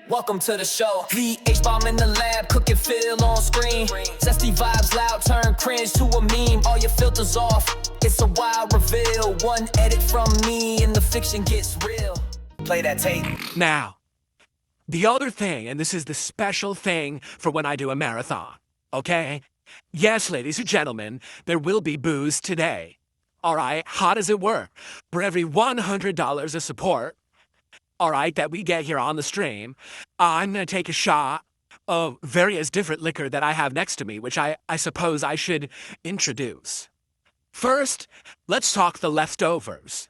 Welcome to the show. The H-bomb in the lab, cook and feel on screen. Zesty vibes loud, turn cringe to a meme. All your filters off, it's a wild reveal. One edit from me and the fiction gets real. Play that tape. Now, the other thing, and this is the special thing for when I do a marathon, okay? Yes, ladies and gentlemen, there will be booze today. All right, how does it work? For every $100 of support, all right, that we get here on the stream, I'm going to take a shot of various different liquor that I have next to me, which I suppose I should introduce. First, let's talk the leftovers.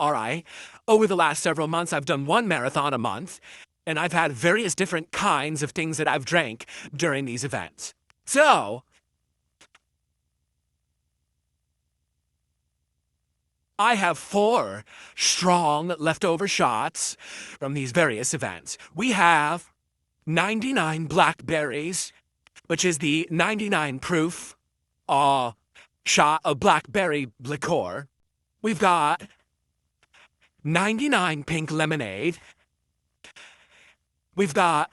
All right, over the last several months, I've done one marathon a month, and I've had various different kinds of things that I've drank during these events. So, I have 4 strong leftover shots from these various events. We have 99 blackberries, which is the 99 proof shot of blackberry liqueur. We've got 99 pink lemonade. We've got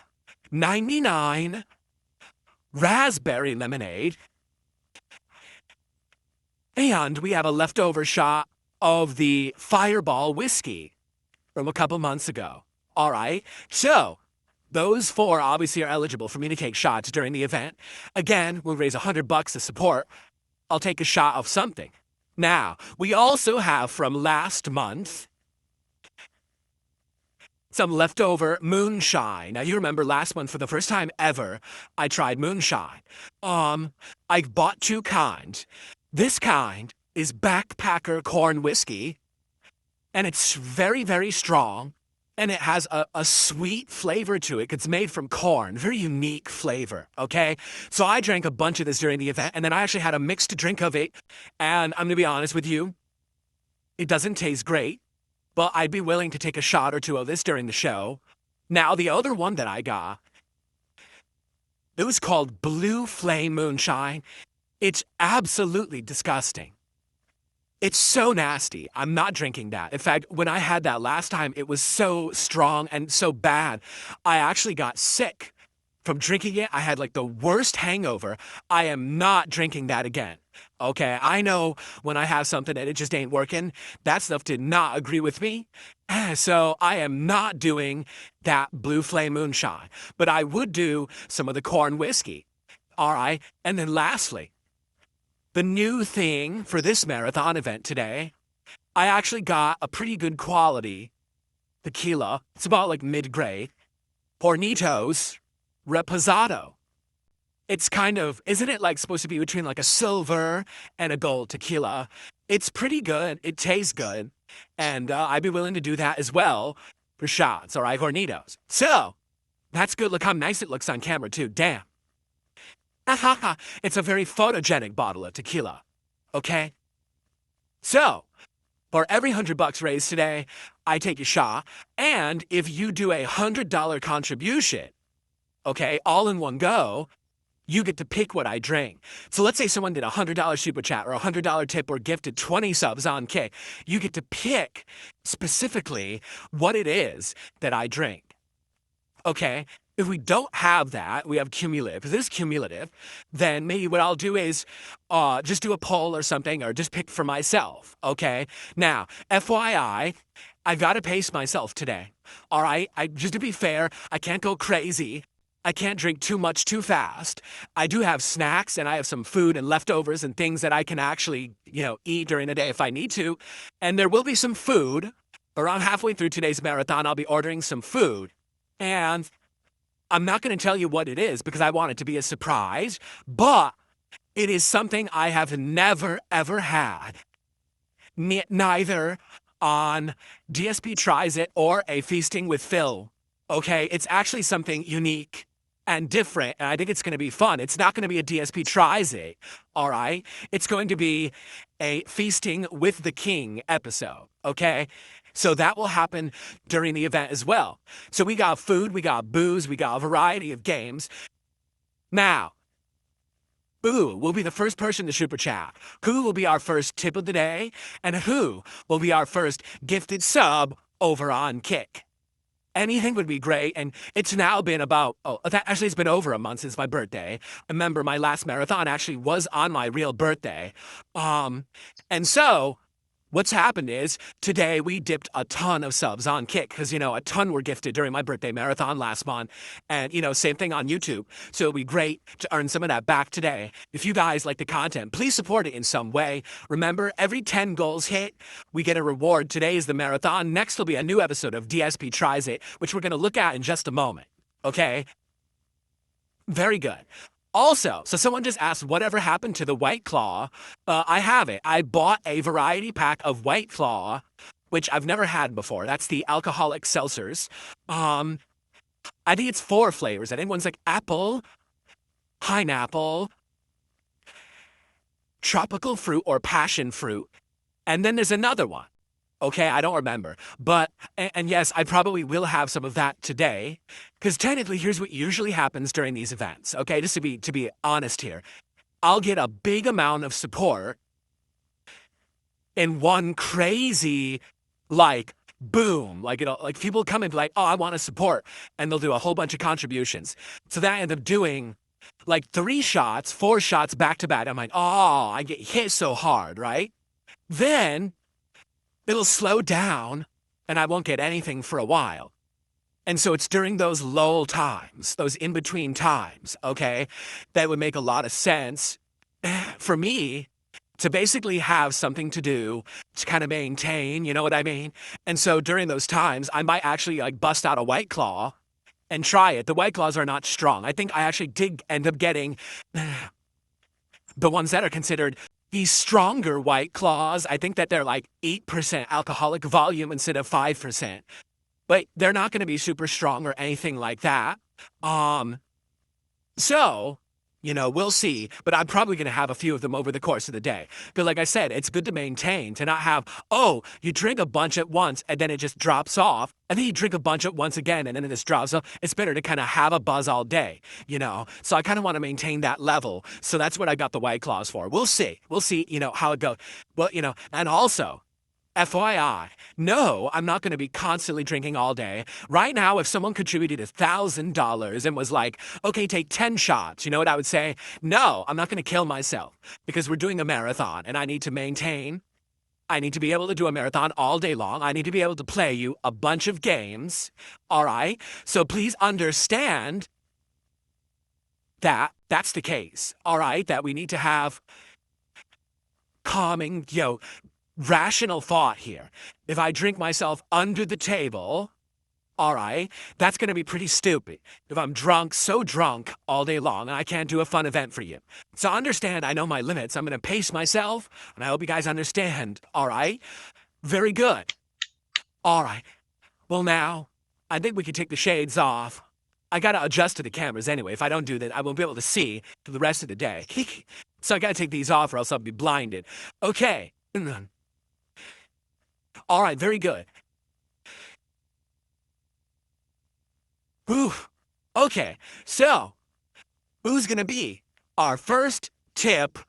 99 raspberry lemonade. And we have a leftover shot of the Fireball whiskey from a couple months ago. All right, so those 4 obviously are eligible for me to take shots during the event. Again, we'll raise $100 to support. I'll take a shot of something. Now, we also have from last month some leftover moonshine. Now, you remember last month, for the first time ever, I tried moonshine. I bought 2 kinds. This kind is backpacker corn whiskey, and it's very, very strong, and it has a sweet flavor to it. It's made from corn, very unique flavor, okay? So I drank a bunch of this during the event, and then I actually had a mixed drink of it, and I'm gonna be honest with you, it doesn't taste great, but I'd be willing to take a shot or 2 of this during the show. Now, the other one that I got, it was called Blue Flame Moonshine. It's absolutely disgusting. It's so nasty. I'm not drinking that. In fact, when I had that last time, it was so strong and so bad. I actually got sick from drinking it. I had like the worst hangover. I am not drinking that again. Okay, I know when I have something and it just ain't working, that stuff did not agree with me. So I am not doing that Blue Flame Moonshine, but I would do some of the corn whiskey. All right, and then lastly, the new thing for this marathon event today, I actually got a pretty good quality tequila. It's about like mid-grade. Hornitos Reposado. It's kind of, isn't it like supposed to be between like a silver and a gold tequila? It's pretty good. It tastes good. And I'd be willing to do that as well for shots, all right, Hornitos. So, that's good. Look how nice it looks on camera too. Damn. It's a very photogenic bottle of tequila, okay? So, for every $100 raised today, I take a shot, and if you do a $100 contribution, okay, all in one go, you get to pick what I drink. So let's say someone did a $100 super chat or a $100 tip or gifted 20 subs on Kick. You get to pick specifically what it is that I drink, okay? If we don't have that, we have cumulative. If this is cumulative, then maybe what I'll do is just do a poll or something, or just pick for myself, okay? Now, FYI, I've got to pace myself today, all right? Just to be fair, I can't go crazy. I can't drink too much too fast. I do have snacks, and I have some food and leftovers and things that I can actually, eat during the day if I need to. And there will be some food. Around halfway through today's marathon, I'll be ordering some food. And I'm not going to tell you what it is because I want it to be a surprise, but it is something I have never, ever had. Neither on DSP Tries It or a Feasting with Phil. Okay, it's actually something unique and different, and I think it's going to be fun. It's not going to be a DSP Tries It, all right? It's going to be a Feasting with the King episode, okay? So that will happen during the event as well. So we got food, we got booze, we got a variety of games. Now, who will be the first person to super chat? Who will be our first tip of the day? And who will be our first gifted sub over on Kick? anything would be great. And it's now been about, actually, it's been over a month since my birthday. Remember, my last marathon actually was on my real birthday. And so what's happened is today we dipped a ton of subs on Kick because, a ton were gifted during my birthday marathon last month. And, same thing on YouTube. So it'll be great to earn some of that back today. If you guys like the content, please support it in some way. Remember, every 10 goals hit, we get a reward. Today is the marathon. Next will be a new episode of DSP Tries It, which we're going to look at in just a moment. Okay? Very good. Also, so someone just asked, whatever happened to the White Claw? I have it. I bought a variety pack of White Claw, which I've never had before. That's the alcoholic seltzers. I think it's 4 flavors. I think one's like apple, pineapple, tropical fruit or passion fruit. And then there's another one. Okay, I don't remember. But, and yes, I probably will have some of that today. Because technically, here's what usually happens during these events. Okay, just to be honest here. I'll get a big amount of support in one crazy, boom. Like people come and be like, oh, I want to support. And they'll do a whole bunch of contributions. So that I end up doing 3 shots, 4 shots back to back. I'm like, oh, I get hit so hard, right? Then it'll slow down and I won't get anything for a while. And so it's during those lull times, those in-between times, okay, that would make a lot of sense for me to basically have something to do to kind of maintain, you know what I mean? And so during those times, I might actually bust out a White Claw and try it. The White Claws are not strong. I think I actually did end up getting the ones that are considered these stronger White Claws. I think that they're 8% alcoholic volume instead of 5%. But they're not going to be super strong or anything like that. So, we'll see. But I'm probably going to have a few of them over the course of the day. But like I said, it's good to maintain, to not have, you drink a bunch at once and then it just drops off. And then you drink a bunch at once again and then it just drops off. It's better to kind of have a buzz all day, So I kind of want to maintain that level. So that's what I got the White Claws for. We'll see. We'll see, how it goes. Well, and also, FYI, no, I'm not going to be constantly drinking all day. Right now, if someone contributed $1,000 and was like, okay, take 10 shots, you know what I would say? No, I'm not going to kill myself because we're doing a marathon and I need to maintain. I need to be able to do a marathon all day long. I need to be able to play you a bunch of games. All right? So please understand that that's the case. All right? That we need to have calming, rational thought here. If I drink myself under the table, all right, that's going to be pretty stupid. If I'm so drunk all day long, and I can't do a fun event for you. So understand, I know my limits. I'm going to pace myself, and I hope you guys understand, all right? Very good. All right. Well, now, I think we can take the shades off. I got to adjust to the cameras anyway. If I don't do that, I won't be able to see for the rest of the day. So I got to take these off or else I'll be blinded. Okay. All right, very good. Whew. Okay, so who's going to be our first tip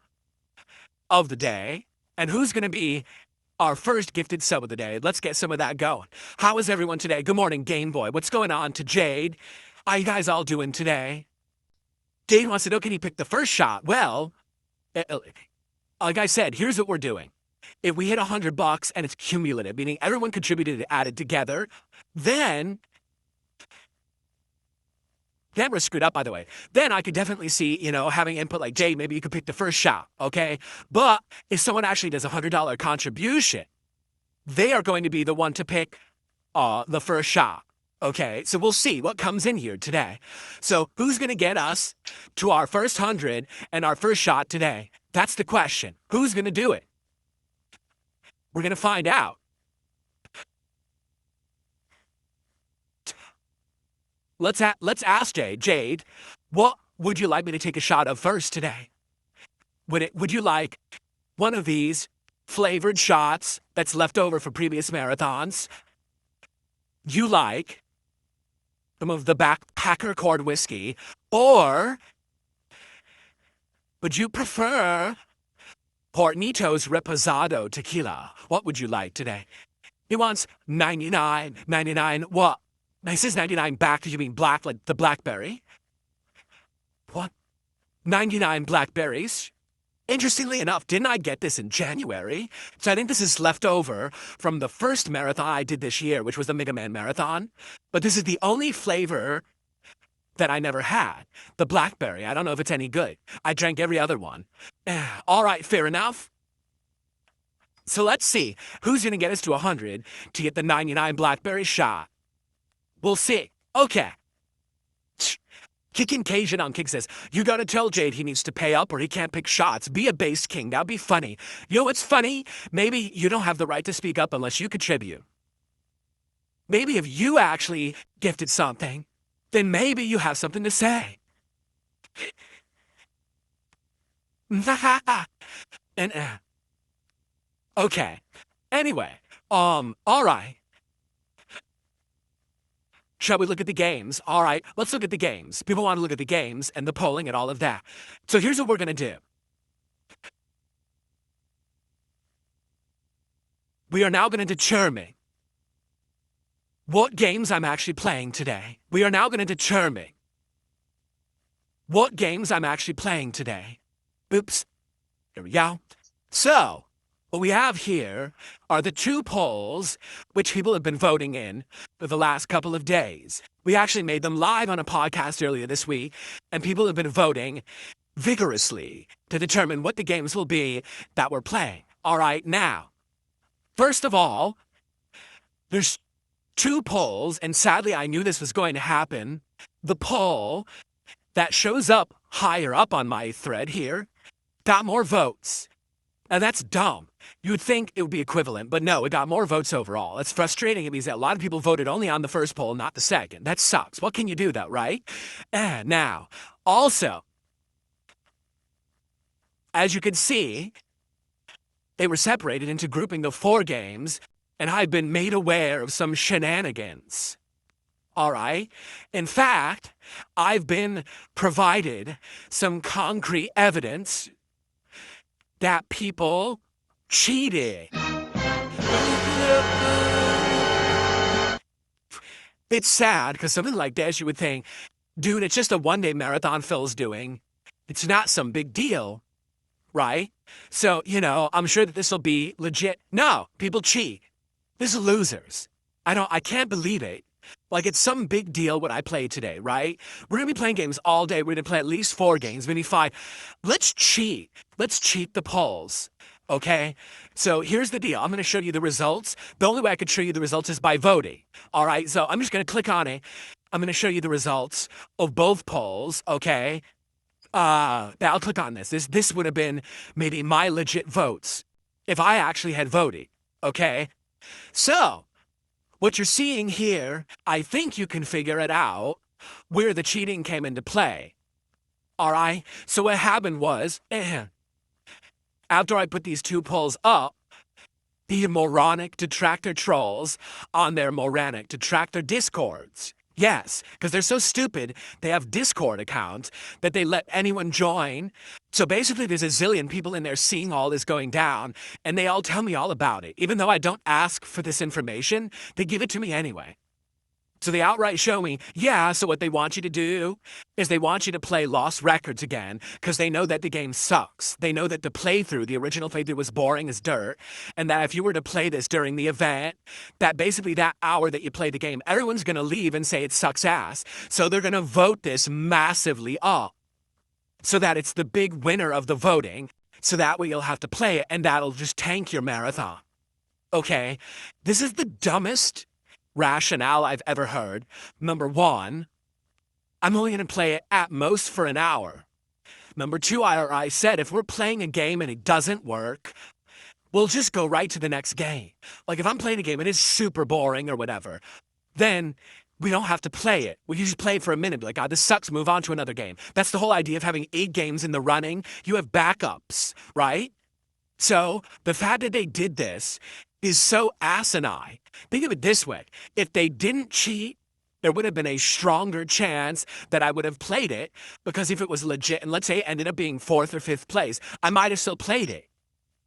of the day? And who's going to be our first gifted sub of the day? Let's get some of that going. How is everyone today? Good morning, Game Boy. What's going on to Jade? How you guys all doing today? Jade wants to know, can he pick the first shot? Well, like I said, here's what we're doing. If we hit $100 and it's cumulative, meaning everyone contributed and added together, then we're screwed up, by the way. Then I could definitely see, having input like, Jay, maybe you could pick the first shot, okay? But if someone actually does a $100 contribution, they are going to be the one to pick the first shot, okay? So we'll see what comes in here today. So who's going to get us to our first 100 and our first shot today? That's the question. Who's going to do it? We're going to find out. Let's ask Jade. Jade, what would you like me to take a shot of first today? Would you like one of these flavored shots that's left over from previous marathons? You like some of the backpacker cord whiskey, or would you prefer Portnito's Reposado tequila? What would you like today? He wants $99.99. What It says 99 back. Do you mean black, like the blackberry? What? 99 blackberries? Interestingly enough, didn't I get this in January? So I think this is left over from the first marathon I did this year, which was the Mega Man Marathon. But this is the only flavor that I never had. The blackberry. I don't know if it's any good. I drank every other one. All right, fair enough. So let's see. Who's going to get us to 100 to get the 99 blackberry shot? We'll see. Okay. Kicking Cajun on Kick says, you gotta tell Jade he needs to pay up or he can't pick shots. Be a base king. That'd be funny. You know what's funny? Maybe you don't have the right to speak up unless you contribute. Maybe if you actually gifted something, then maybe you have something to say. And, okay. Anyway, all right. Shall we look at the games? All right, let's look at the games. People want to look at the games and the polling and all of that. So here's what we're going to do. We are now going to determine what games I'm actually playing today. We are now going to determine what games I'm actually playing today. Oops. Here we go. So, what we have here are the two polls which people have been voting in for the last couple of days. We actually made them live on a podcast earlier this week, and people have been voting vigorously to determine what the games will be that we're playing. All right, now, first of all, there's two polls, and sadly I knew this was going to happen. The poll that shows up higher up on my thread here got more votes. And that's dumb. You would think it would be equivalent, but no, it got more votes overall. That's frustrating. It means that a lot of people voted only on the first poll, not the second. That sucks. What can you do, though, right? And now, also, as you can see, they were separated into grouping of 4 games, and I've been made aware of some shenanigans. All right? In fact, I've been provided some concrete evidence that people cheated. It's sad because something like this, you would think, dude, it's just a one-day marathon Phil's doing. It's not some big deal, right? So, I'm sure that this will be legit. No, people cheat. This is losers. I can't believe it. Like, it's some big deal what I played today, right? We're going to be playing games all day. We're going to play at least 4 games, maybe 5. Let's cheat. Let's cheat the polls, okay? So here's the deal. I'm going to show you the results. The only way I could show you the results is by voting, all right? So I'm just going to click on it. I'm going to show you the results of both polls, okay? I'll click on this. This would have been maybe my legit votes if I actually had voted, okay? So what you're seeing here, I think you can figure it out where the cheating came into play. All right? So what happened was, after I put these 2 polls up, the moronic detractor trolls on their moronic detractor discords. Yes, because they're so stupid, they have Discord accounts that they let anyone join. So basically, there's a zillion people in there seeing all this going down, and they all tell me all about it. Even though I don't ask for this information, they give it to me anyway. So they outright show me, so what they want you to do is they want you to play Lost Records again because they know that the game sucks. They know that the original playthrough was boring as dirt, and that if you were to play this during the event, that basically that hour that you play the game, everyone's going to leave and say it sucks ass. So they're going to vote this massively up so that it's the big winner of the voting, so that way you'll have to play it, and that'll just tank your marathon. Okay? This is the dumbest rationale I've ever heard. Number 1, I'm only going to play it at most for an hour. Number 2, I said if we're playing a game and it doesn't work, we'll just go right to the next game. Like if I'm playing a game and it's super boring or whatever, then we don't have to play it. We can just play it for a minute. Be like, God, this sucks. Move on to another game. That's the whole idea of having 8 games in the running. You have backups, right? So the fact that they did this is so asinine. Think of it this way. If they didn't cheat, there would have been a stronger chance that I would have played it, because if it was legit, and let's say it ended up being 4th or 5th place, I might have still played it.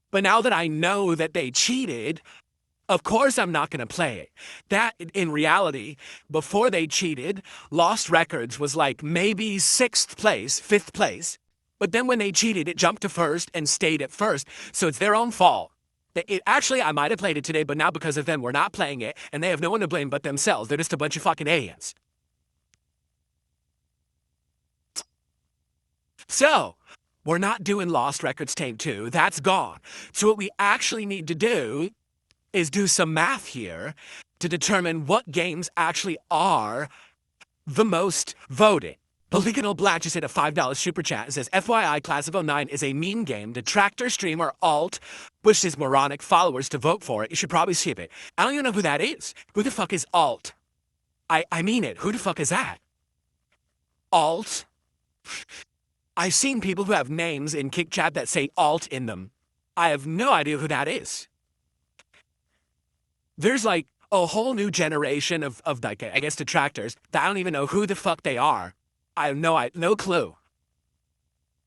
But now that I know that they cheated, Of course I'm not going to play it. That, in reality, before they cheated, Lost Records was like maybe 6th place, 5th place. But then when they cheated, it jumped to first and stayed at first. So it's their own fault. Actually, I might have played it today, but now because of them, we're not playing it, and they have no one to blame but themselves. They're just a bunch of fucking idiots. So, we're not doing Lost Records Tape 2. That's gone. So what we actually need to do is do some math here to determine what games actually are the most voted. Polygonal Black just hit a $5 super chat and says, FYI, Class of 09 is a meme game. Detractor streamer alt wishes moronic followers to vote for it. You should probably skip it. I don't even know who that is. Who the fuck is alt? I mean it. Who the fuck is that? Alt? I've seen people who have names in Kick Chat that say alt in them. I have no idea who that is. There's like a whole new generation of like, I guess, detractors that I don't even know who the fuck they are. I have no clue.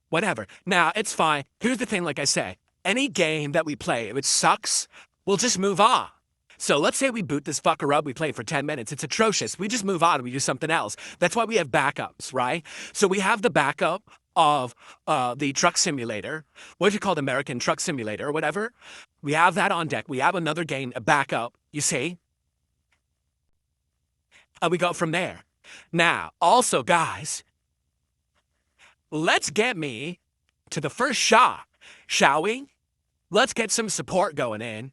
Whatever. Now, it's fine. Here's the thing, like I say, any game that we play, if it sucks, we'll just move on. So let's say we boot this fucker up, we play for 10 minutes. It's atrocious. We just move on and we do something else. That's why we have backups, right? So we have the backup of the truck simulator. What do you call it? American Truck Simulator or whatever. We have that on deck. We have another game, a backup, you see? And we go from there. Now, also, guys, let's get me to the first shot, shall we? Let's get some support going in.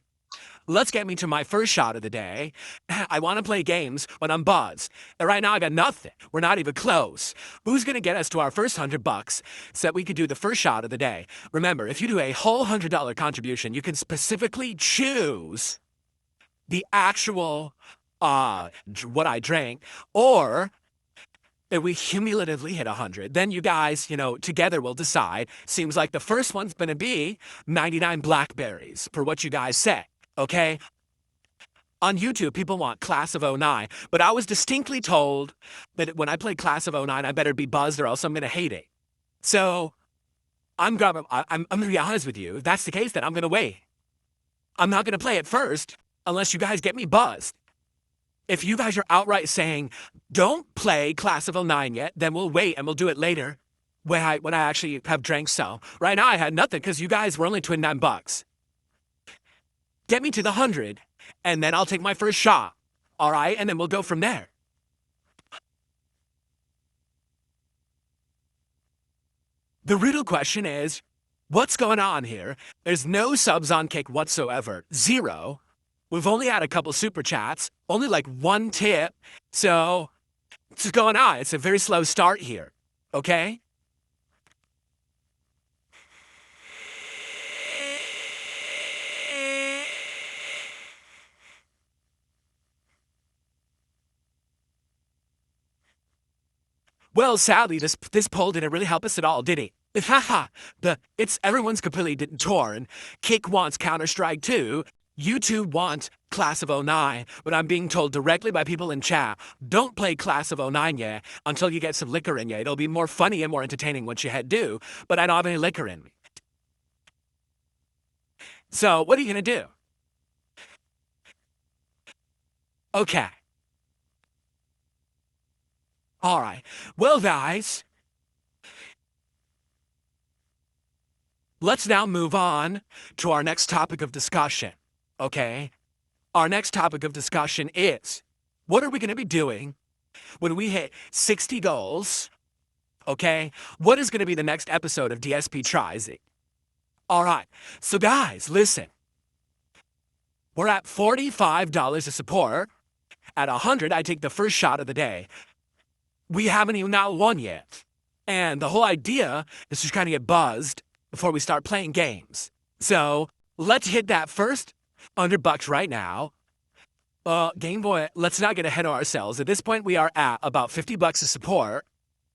Let's get me to my first shot of the day. I want to play games when I'm buzzed. And right now I got nothing. We're not even close. Who's going to get us to our first $100 so that we could do the first shot of the day? Remember, if you do a whole $100 contribution, you can specifically choose the actual what I drank, or if we cumulatively hit 100, then you guys, together we'll decide. Seems like the first one's going to be 99 blackberries for what you guys say, okay? On YouTube, people want Class of 09, but I was distinctly told that when I play Class of 09, I better be buzzed or else I'm going to hate it. So I'm going to be honest with you. If that's the case, then I'm going to wait. I'm not going to play it first unless you guys get me buzzed. If you guys are outright saying, don't play Class of 09 yet, then we'll wait and we'll do it later when I actually have drank some. Right now I had nothing because you guys were only $29. Get me to the 100 and then I'll take my first shot. All right? And then we'll go from there. The riddle question is, what's going on here? There's no subs on Kick whatsoever. 0. We've only had a couple super chats, only like 1 tip. So, what's going on? It's a very slow start here, okay? Well, sadly, this poll didn't really help us at all, did it? Haha, everyone's completely torn. Kick wants Counter-Strike 2. YouTube want Class of 09, but I'm being told directly by people in chat, don't play Class of 09 yet until you get some liquor in you. It'll be more funny and more entertaining once you do, but I don't have any liquor in me. So, what are you going to do? Okay. All right. Well, guys, let's now move on to our next topic of discussion. Okay, our next topic of discussion is, what are we going to be doing when we hit 60 goals? Okay, what is going to be the next episode of DSP Tries It? All right, so guys, listen. We're at $45 of support. At 100, I take the first shot of the day. We haven't even now won yet. And the whole idea is to kind of get buzzed before we start playing games. So let's hit that first $100 right now. Game Boy, let's not get ahead of ourselves. At this point, we are at about $50 of support.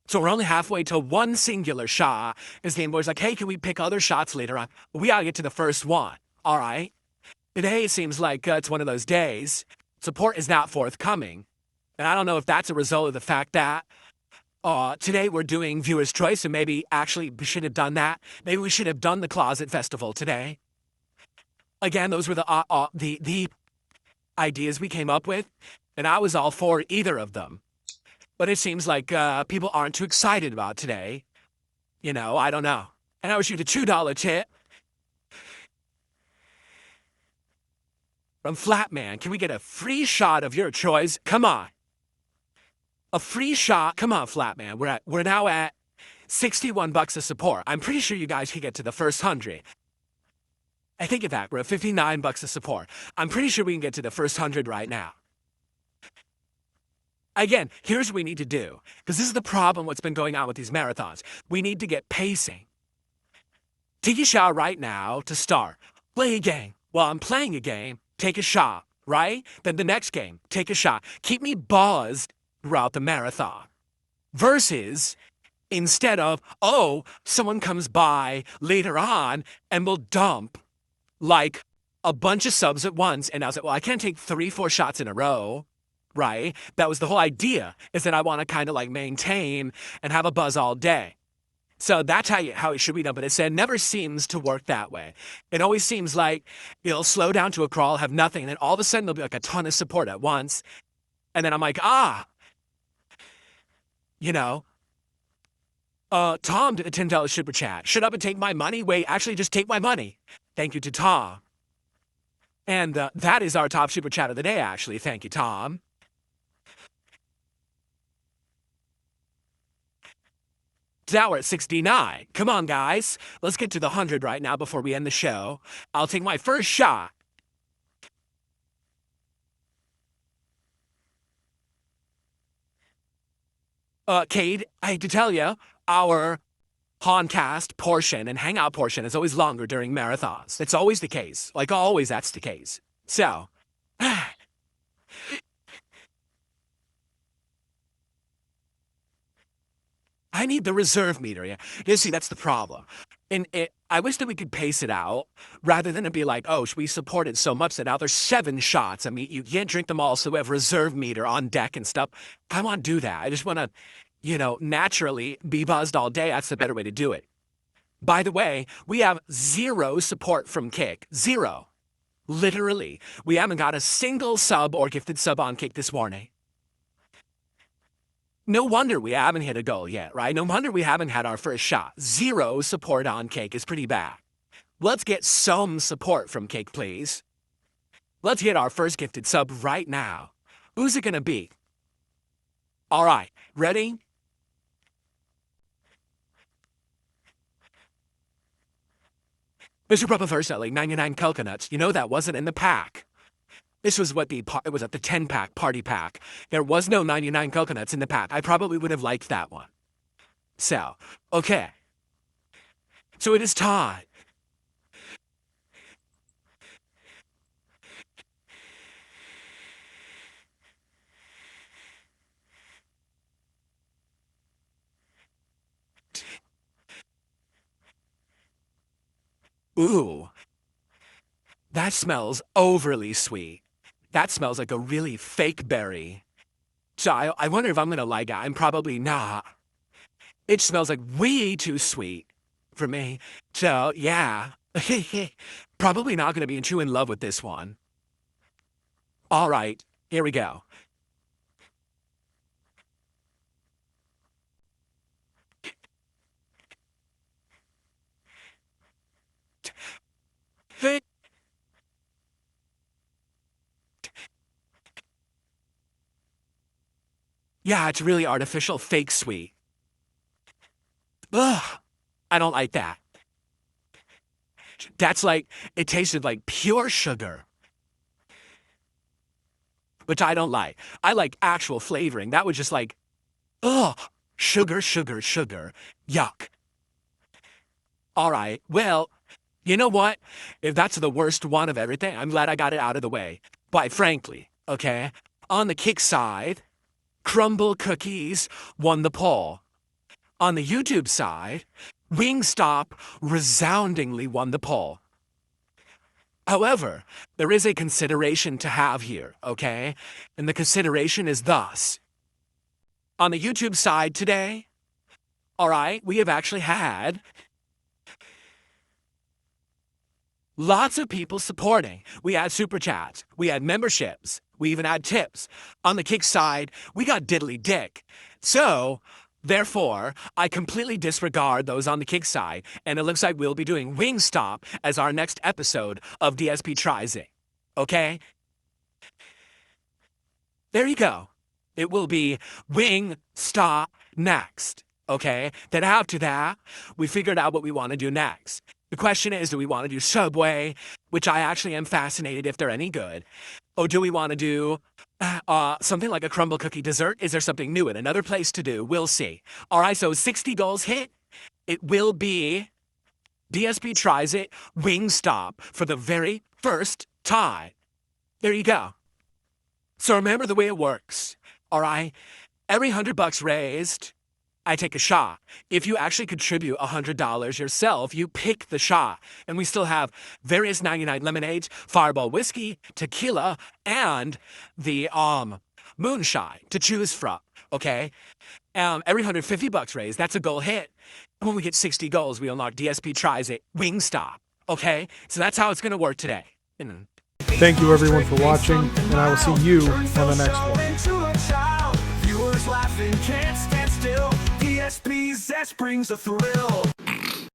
So we're only halfway to one singular shot. As Game Boy's like, hey, can we pick other shots later on? We gotta get to the first one. All right. Today it seems like it's one of those days. Support is not forthcoming. And I don't know if that's a result of the fact that today we're doing Viewer's Choice, and maybe actually we should have done that. Maybe we should have done the Closet Festival today. Again, those were the ideas we came up with, and I was all for either of them. But it seems like people aren't too excited about today. You know, I don't know. And I would shoot a $2 tip from Flatman. Can we get a free shot of your choice? Come on. A free shot. Come on, Flatman. We're now at $61 a support. I'm pretty sure you guys can get to the first 100. I think in fact we're at $59 a support. I'm pretty sure we can get to the first 100 right now. Again, here's what we need to do, because this is the problem what's been going on with these marathons. We need to get pacing. Take a shot right now to start. Play a game. While I'm playing a game, take a shot, right? Then the next game, take a shot. Keep me buzzed throughout the marathon. Versus, instead of, oh, someone comes by later on and will dump like a bunch of subs at once. And I was like, well, I can't take 3-4 shots in a row. Right? That was the whole idea, is that I want to kind of like maintain and have a buzz all day. So that's how it should be done. But it said never seems to work that way. It always seems like it'll slow down to a crawl, have nothing, and then all of a sudden there'll be like a ton of support at once. And then I'm like, you know, Tom did a $10 super chat. Shut up and take my money? Wait, actually just take my money. Thank you to Tom. And that is our top super chat of the day, actually. Thank you, Tom. Now we're at 69. Come on, guys. Let's get to the 100 right now before we end the show. I'll take my first shot. Cade, I hate to tell you, our Honcast portion and Hangout portion is always longer during marathons. It's always the case. Like always, that's the case. So, I need the reserve meter. Yeah, you see, that's the problem. And I wish that we could pace it out rather than it be like, oh, we support it so much that now there's 7 shots. I mean, you can't drink them all, so we have reserve meter on deck and stuff. I want to do that. I just want to, you know, naturally be buzzed all day. That's the better way to do it. By the way, we have 0 support from Kick. 0. Literally. We haven't got a single sub or gifted sub on Kick this morning. No wonder we haven't hit a goal yet, right? No wonder we haven't had our first shot. 0 support on Cake is pretty bad. Let's get some support from Cake, please. Let's get our first gifted sub right now. Who's it gonna be? All right, ready? Mr. Proper first at like 99 coconuts. You know that wasn't in the pack. This was what it was at the 10-pack party pack. There was no 99 coconuts in the pack. I probably would have liked that one. So, okay. So it is time. Ooh. That smells overly sweet. That smells like a really fake berry. So I wonder if I'm gonna like it. I'm probably not. It smells like way too sweet for me. So, yeah. Probably not gonna be too in love with this one. All right, here we go. Yeah, it's really artificial, fake sweet. Ugh, I don't like that. That's like, it tasted like pure sugar. Which I don't like. I like actual flavoring. That was just like, ugh, sugar, sugar, sugar. Yuck. All right, well, you know what? If that's the worst one of everything, I'm glad I got it out of the way. But frankly, okay, on the Kick side, Crumble Cookies won the poll. On the YouTube side, Wingstop resoundingly won the poll. However, there is a consideration to have here, okay? And the consideration is thus. On the YouTube side today, all right, we have actually had Lots of people supporting. We had super chats. We had memberships. We even had tips. On the kick side, we got diddly dick. So, therefore, I completely disregard those on the kick side, and it looks like we'll be doing Wingstop as our next episode of DSP Tries It. Okay? There you go. It will be Wingstop next. Okay? Then after that, we figured out what we want to do next. The question is, do we want to do Subway, which I actually am fascinated if they're any good, or do we want to do something like a crumble cookie dessert? Is there something new at another place to do? We'll see. All right, so 60 goals hit. It will be DSP Tries It Wingstop for the very first time. There you go. So remember the way it works. All right, every $100 raised, I take a shot. If you actually contribute $100 yourself, you pick the shot. And we still have various 99 lemonades, Fireball whiskey, tequila, and the moonshine to choose from. Okay? Every $150 raised, that's a goal hit. And when we get 60 goals, we unlock DSP Tries It Wingstop. Okay? So that's how it's gonna work today. Thank you everyone for watching, and I will see you on the next one. Viewers laughing, can't stand still. DSP Zest brings a thrill.